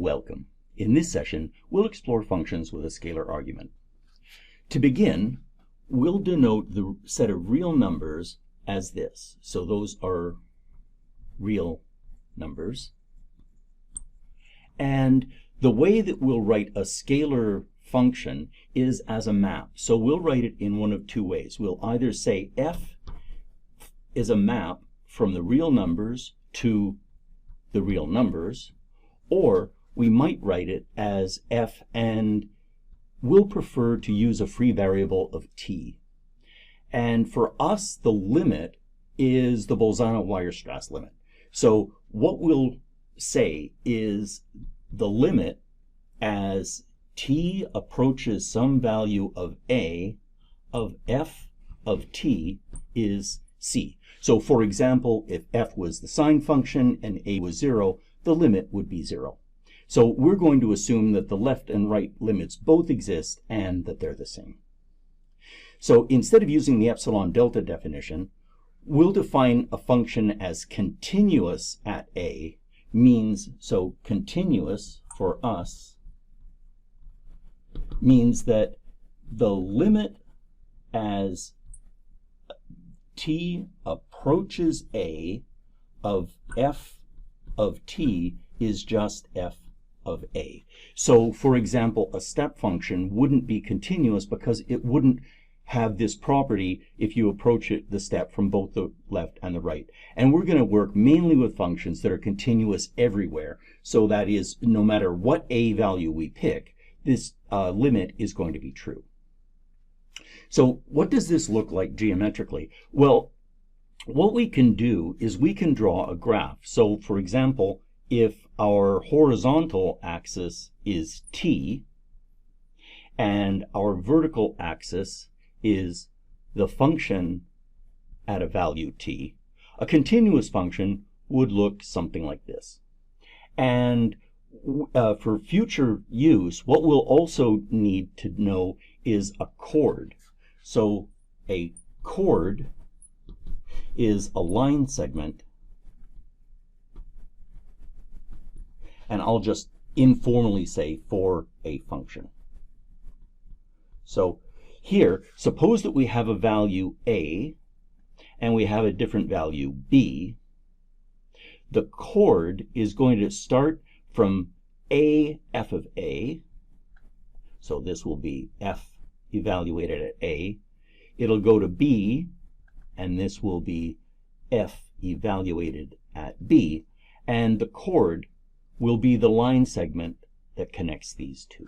Welcome. In this session, we'll explore functions with a scalar argument. To begin, we'll denote the set of real numbers as this. So those are real numbers. And the way that we'll write a scalar function is as a map. So we'll write it in one of two ways. We'll either say f is a map from the real numbers to the real numbers, or we might write it as f, and we'll prefer to use a free variable of t. And for us, the limit is the Bolzano-Weierstrass limit. So what we'll say is the limit as t approaches some value of a of f of t is c. So for example, if f was the sine function and a was 0, the limit would be 0. So we're going to assume that the left and right limits both exist and that they're the same. So instead of using the epsilon delta definition, we'll define a function as continuous at a, means, so continuous for us means that the limit as t approaches a of f of t is just f of a. So for example, a step function wouldn't be continuous because it wouldn't have this property if you approach it the step from both the left and the right. And we're going to work mainly with functions that are continuous everywhere. So that is, no matter what a value we pick, this limit is going to be true. So what does this look like geometrically? Well, what we can do is we can draw a graph. So for example, if our horizontal axis is t and our vertical axis is the function at a value t, a continuous function would look something like this. And for future use, what we'll also need to know is a chord. So a chord is a line segment, and I'll just informally say for a function. So here, suppose that we have a value a and we have a different value b. The chord is going to start from a f of a, so this will be f evaluated at a. It'll go to b, and this will be f evaluated at b, and the chord will be the line segment that connects these two.